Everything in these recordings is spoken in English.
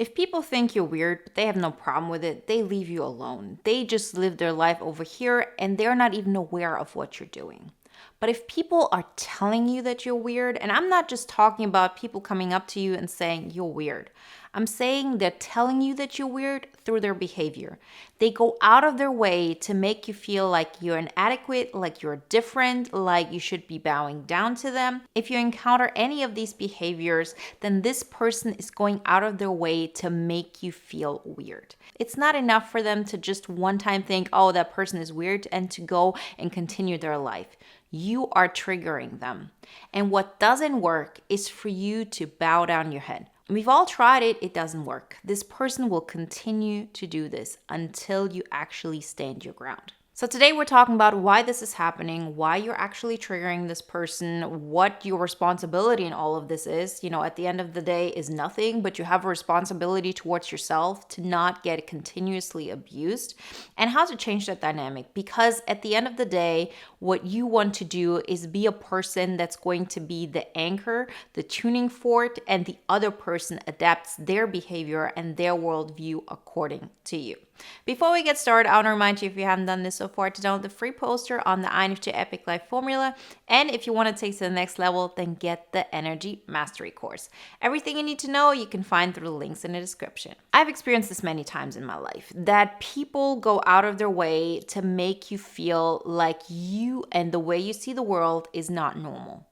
If people think you're weird, but they have no problem with it, they leave you alone. They just live their life over here and they're not even aware of what you're doing. But if people are telling you that you're weird, and I'm not just talking about people coming up to you and saying you're weird, I'm saying they're telling you that you're weird through their behavior. They go out of their way to make you feel like you're inadequate, like you're different, like you should be bowing down to them. If you encounter any of these behaviors, then this person is going out of their way to make you feel weird. It's not enough for them to just one time think, oh, that person is weird, and to go and continue their life. You are triggering them. And what doesn't work is for you to bow down your head. We've all tried it, it doesn't work. This person will continue to do this until you actually stand your ground. So today we're talking about why this is happening, why you're actually triggering this person, what your responsibility in all of this is. At the end of the day is nothing, but you have a responsibility towards yourself to not get continuously abused, and how to change that dynamic. Because at the end of the day, what you want to do is be a person that's going to be the anchor, the tuning fork, and the other person adapts their behavior and their worldview according to you. Before we get started, I want to remind you, if you haven't done this so far, to download the free poster on the INFJ Epic Life Formula. And if you want to take it to the next level, then get the Energy Mastery course. Everything you need to know, you can find through the links in the description. I've experienced this many times in my life, that people go out of their way to make you feel like you and the way you see the world is not normal.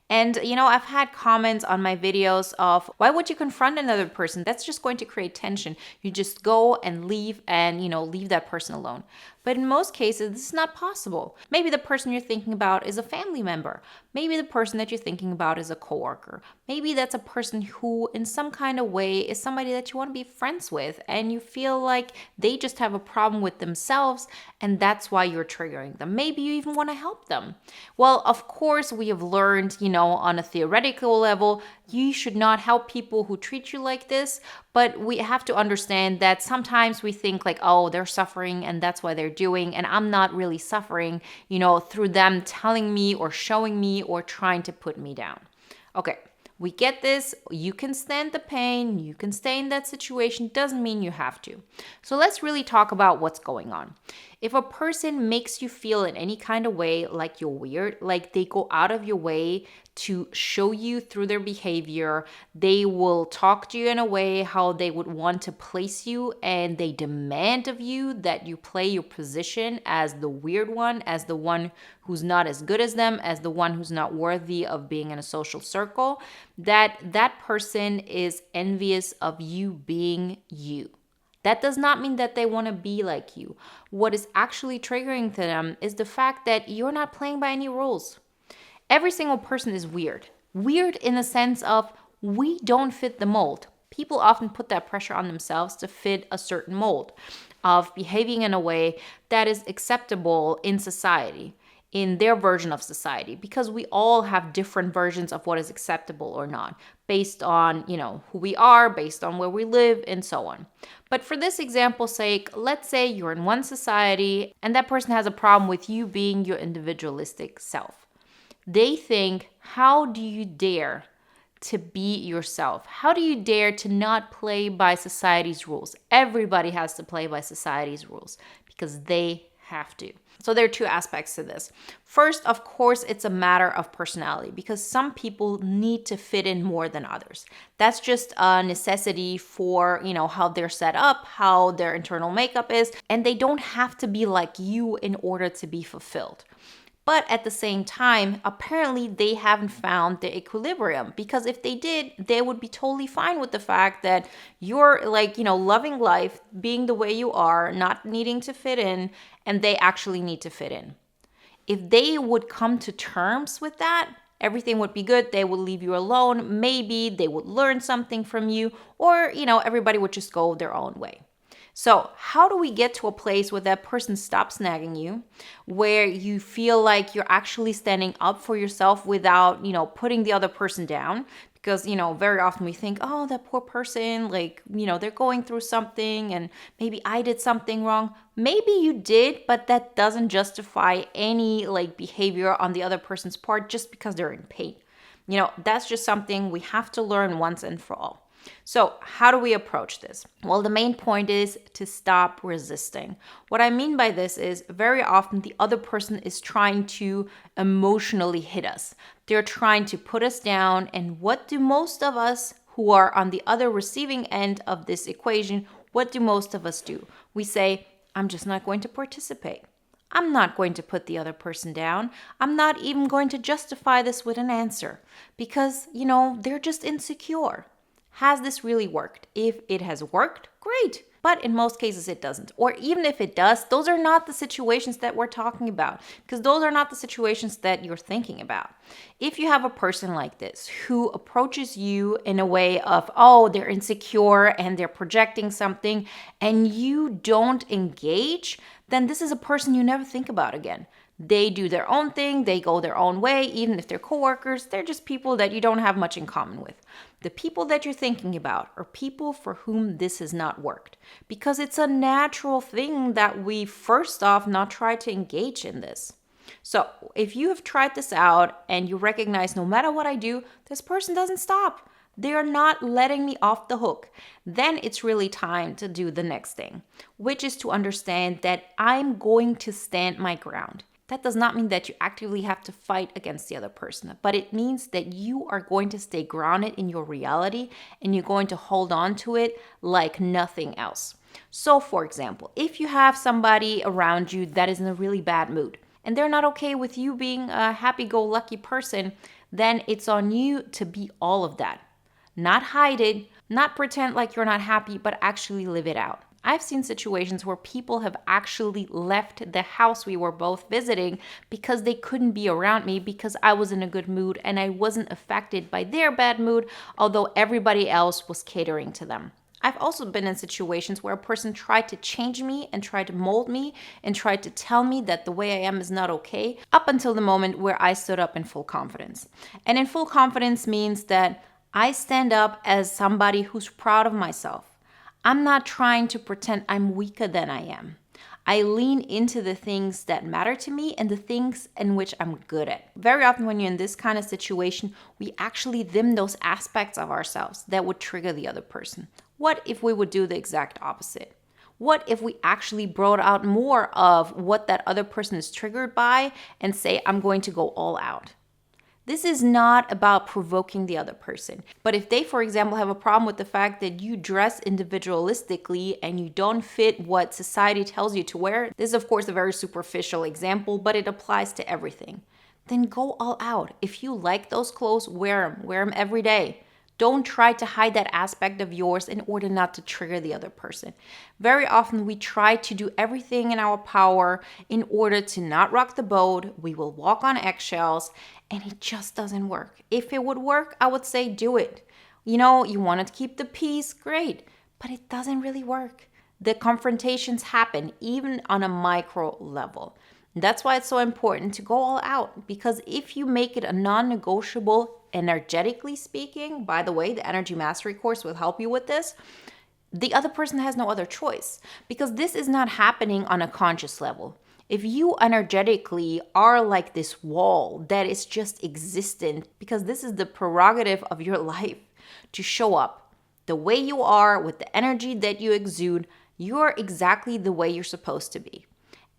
And, I've had comments on my videos of, why would you confront another person? That's just going to create tension. You just go and leave and, leave that person alone. But in most cases, this is not possible. Maybe the person you're thinking about is a family member. Maybe the person that you're thinking about is a coworker. Maybe that's a person who, in some kind of way, is somebody that you want to be friends with, and you feel like they just have a problem with themselves, and that's why you're triggering them. Maybe you even want to help them. Well, of course, we have learned, on a theoretical level, you should not help people who treat you like this, but we have to understand that sometimes we think like, oh, they're suffering and that's why they're doing, and I'm not really suffering, through them telling me or showing me or trying to put me down. Okay, we get this. You can stand the pain. You can stay in that situation. Doesn't mean you have to. So let's really talk about what's going on. If a person makes you feel in any kind of way like you're weird, like they go out of your way to show you through their behavior, they will talk to you in a way how they would want to place you, and they demand of you that you play your position as the weird one, as the one who's not as good as them, as the one who's not worthy of being in a social circle, that person is envious of you being you. That does not mean that they want to be like you. What is actually triggering to them is the fact that you're not playing by any rules. Every single person is weird. Weird in the sense of we don't fit the mold. People often put that pressure on themselves to fit a certain mold of behaving in a way that is acceptable in society, in their version of society, because we all have different versions of what is acceptable or not, based on, who we are, based on where we live, and so on. But for this example's sake, let's say you're in one society and that person has a problem with you being your individualistic self. They think, how do you dare to be yourself? How do you dare to not play by society's rules? Everybody has to play by society's rules because they have to. So there are two aspects to this. First, of course, it's a matter of personality, because some people need to fit in more than others. That's just a necessity for, how they're set up, how their internal makeup is, and they don't have to be like you in order to be fulfilled. But at the same time, apparently they haven't found the equilibrium, because if they did, they would be totally fine with the fact that you're loving life, being the way you are, not needing to fit in, and they actually need to fit in. If they would come to terms with that, everything would be good. They would leave you alone. Maybe they would learn something from you, or, everybody would just go their own way. So how do we get to a place where that person stops nagging you, where you feel like you're actually standing up for yourself without, putting the other person down? Because, very often we think, oh, that poor person, they're going through something and maybe I did something wrong. Maybe you did, but that doesn't justify any behavior on the other person's part just because they're in pain. That's just something we have to learn once and for all. So, how do we approach this? Well, the main point is to stop resisting. What I mean by this is very often the other person is trying to emotionally hit us. They're trying to put us down. And what do most of us who are on the other receiving end of this equation, what do most of us do? We say, I'm just not going to participate. I'm not going to put the other person down. I'm not even going to justify this with an answer because, they're just insecure. Has this really worked? If it has worked, great. But in most cases, it doesn't. Or even if it does, those are not the situations that we're talking about because those are not the situations that you're thinking about. If you have a person like this who approaches you in a way of, oh, they're insecure and they're projecting something and you don't engage, then this is a person you never think about again. They do their own thing, they go their own way, even if they're coworkers, they're just people that you don't have much in common with. The people that you're thinking about are people for whom this has not worked because it's a natural thing that we first off not try to engage in this. So if you have tried this out and you recognize no matter what I do, this person doesn't stop. They're not letting me off the hook. Then it's really time to do the next thing, which is to understand that I'm going to stand my ground. That does not mean that you actively have to fight against the other person, but it means that you are going to stay grounded in your reality and you're going to hold on to it like nothing else. So, for example, if you have somebody around you that is in a really bad mood and they're not okay with you being a happy-go-lucky person, then it's on you to be all of that. Not hide it, not pretend like you're not happy, but actually live it out. I've seen situations where people have actually left the house we were both visiting because they couldn't be around me because I was in a good mood and I wasn't affected by their bad mood, although everybody else was catering to them. I've also been in situations where a person tried to change me and tried to mold me and tried to tell me that the way I am is not okay, up until the moment where I stood up in full confidence. And in full confidence means that I stand up as somebody who's proud of myself. I'm not trying to pretend I'm weaker than I am. I lean into the things that matter to me and the things in which I'm good at. Very often when you're in this kind of situation, we actually dim those aspects of ourselves that would trigger the other person. What if we would do the exact opposite? What if we actually brought out more of what that other person is triggered by and say, I'm going to go all out? This is not about provoking the other person. But if they, for example, have a problem with the fact that you dress individualistically and you don't fit what society tells you to wear, this is of course a very superficial example, but it applies to everything. Then go all out. If you like those clothes, wear them. Wear them every day. Don't try to hide that aspect of yours in order not to trigger the other person. Very often we try to do everything in our power in order to not rock the boat. We will walk on eggshells and it just doesn't work. If it would work, I would say do it. You want to keep the peace, great, but it doesn't really work. The confrontations happen even on a micro level. That's why it's so important to go all out, because if you make it a non-negotiable, energetically speaking, by the way, the Energy Mastery course will help you with this, the other person has no other choice, because this is not happening on a conscious level. If you energetically are like this wall that is just existent, because this is the prerogative of your life to show up the way you are with the energy that you exude, you're exactly the way you're supposed to be.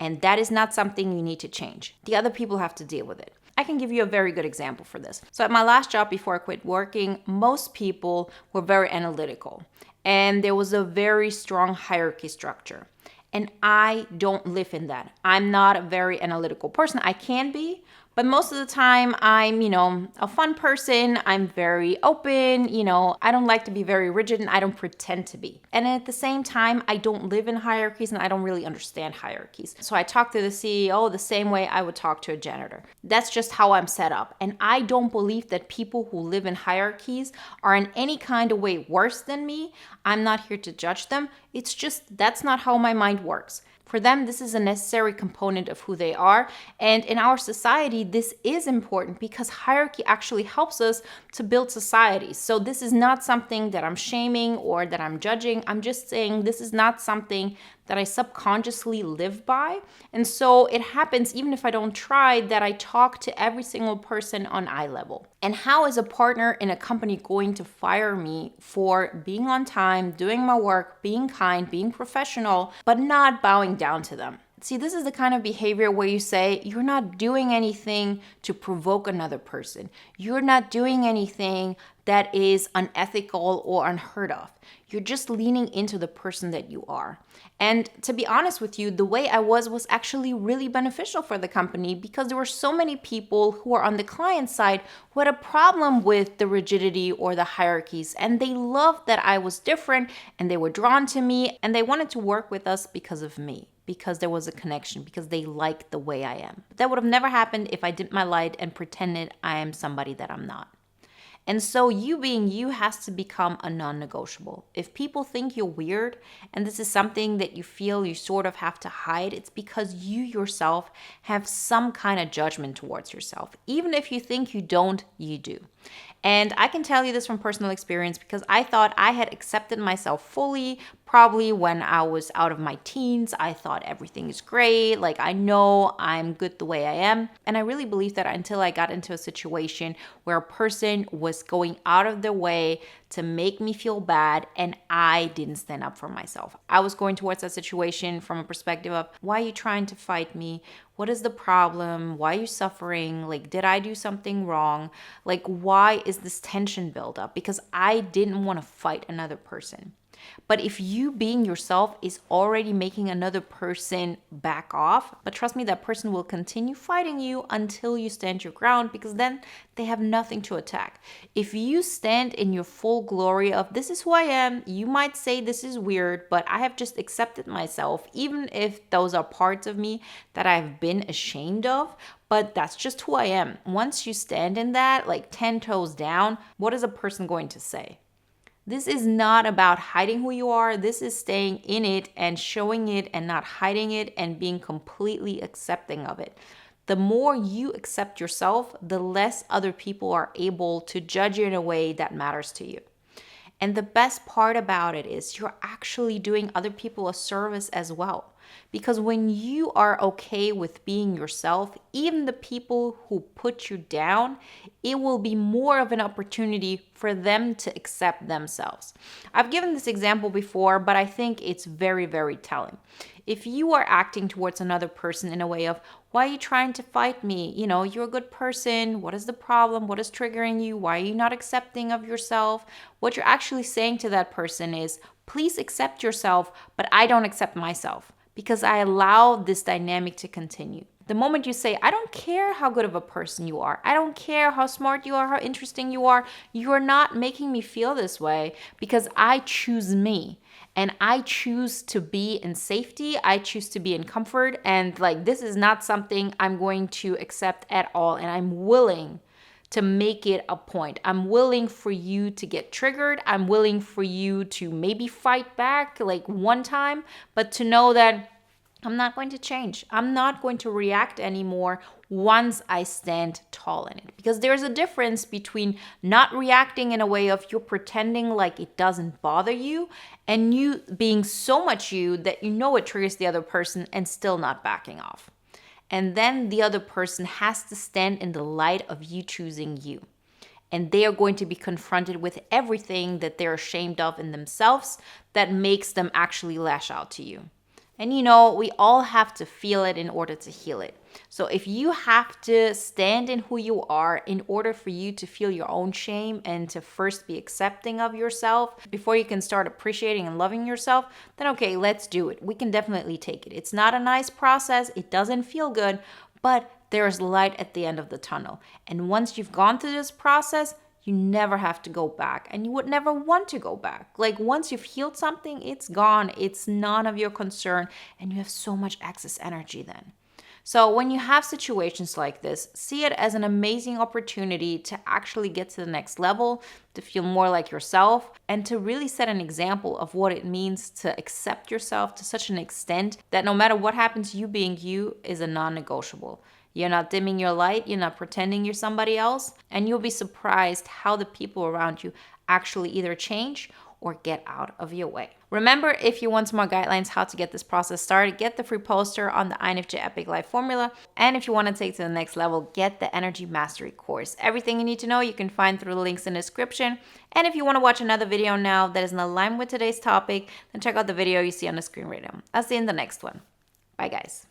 And that is not something you need to change. The other people have to deal with it. I can give you a very good example for this. So at my last job before I quit working, most people were very analytical. And there was a very strong hierarchy structure. And I don't live in that. I'm not a very analytical person. I can be, but most of the time I'm, a fun person. I'm very open, I don't like to be very rigid and I don't pretend to be. And at the same time, I don't live in hierarchies and I don't really understand hierarchies. So I talk to the CEO the same way I would talk to a janitor. That's just how I'm set up. And I don't believe that people who live in hierarchies are in any kind of way worse than me. I'm not here to judge them. It's just that's not how my mind works. For them, this is a necessary component of who they are. And in our society, this is important because hierarchy actually helps us to build societies. So this is not something that I'm shaming or that I'm judging. I'm just saying this is not something that I subconsciously live by. And so it happens, even if I don't try, that I talk to every single person on eye level. And how is a partner in a company going to fire me for being on time, doing my work, being kind, being professional, but not bowing down to them? See, this is the kind of behavior where you say you're not doing anything to provoke another person. You're not doing anything that is unethical or unheard of. You're just leaning into the person that you are. And to be honest with you, the way I was actually really beneficial for the company because there were so many people who are on the client side who had a problem with the rigidity or the hierarchies. And they loved that I was different and they were drawn to me and they wanted to work with us because of me, because there was a connection, because they liked the way I am. But that would have never happened if I dimmed my light and pretended I am somebody that I'm not. And so you being you has to become a non-negotiable. If people think you're weird and this is something that you feel you sort of have to hide, it's because you yourself have some kind of judgment towards yourself. Even if you think you don't, you do. And I can tell you this from personal experience because I thought I had accepted myself fully. Probably when I was out of my teens, I thought everything is great. Like, I know I'm good the way I am. And I really believed that until I got into a situation where a person was going out of their way to make me feel bad and I didn't stand up for myself. I was going towards that situation from a perspective of, why are you trying to fight me? What is the problem? Why are you suffering? Like, did I do something wrong? Like, why is this tension built up? Because I didn't want to fight another person. But if you being yourself is already making another person back off, but trust me, that person will continue fighting you until you stand your ground because then they have nothing to attack. If you stand in your full glory of this is who I am, you might say this is weird, but I have just accepted myself, even if those are parts of me that I've been ashamed of. But that's just who I am. Once you stand in that, like 10 toes down, what is a person going to say? This is not about hiding who you are. This is staying in it and showing it and not hiding it and being completely accepting of it. The more you accept yourself, the less other people are able to judge you in a way that matters to you. And the best part about it is you're actually doing other people a service as well. Because when you are okay with being yourself, even the people who put you down, it will be more of an opportunity for them to accept themselves. I've given this example before, but I think it's very, very telling. If you are acting towards another person in a way of, why are you trying to fight me? You know, you're a good person. What is the problem? What is triggering you? Why are you not accepting of yourself? What you're actually saying to that person is, please accept yourself, but I don't accept myself because I allow this dynamic to continue. The moment you say, I don't care how good of a person you are, I don't care how smart you are, how interesting you are not making me feel this way because I choose me. And I choose to be in safety. I choose to be in comfort. And like, this is not something I'm going to accept at all. And I'm willing to make it a point. I'm willing for you to get triggered. I'm willing for you to maybe fight back like one time, but to know that I'm not going to change. I'm not going to react anymore once I stand tall in it. Because there's a difference between not reacting in a way of you're pretending like it doesn't bother you and you being so much you that you know it triggers the other person and still not backing off. And then the other person has to stand in the light of you choosing you. And they are going to be confronted with everything that they're ashamed of in themselves that makes them actually lash out to you. And you know, we all have to feel it in order to heal it. So if you have to stand in who you are in order for you to feel your own shame and to first be accepting of yourself before you can start appreciating and loving yourself, then okay, let's do it. We can definitely take it. It's not a nice process. It doesn't feel good, but there's light at the end of the tunnel. And once you've gone through this process, you never have to go back and you would never want to go back. Like once you've healed something, it's gone. It's none of your concern and you have so much excess energy then. So when you have situations like this, see it as an amazing opportunity to actually get to the next level, to feel more like yourself, and to really set an example of what it means to accept yourself to such an extent that no matter what happens, you being you is a non-negotiable. You're not dimming your light, you're not pretending you're somebody else, and you'll be surprised how the people around you actually either change or get out of your way. Remember, if you want some more guidelines how to get this process started, get the free poster on the INFJ Epic Life Formula. And if you want to take to the next level, get the Energy Mastery course. Everything you need to know you can find through the links in the description. And if you want to watch another video now that is in alignment with today's topic, then check out the video you see on the screen right now. I'll see you in the next one. Bye, guys.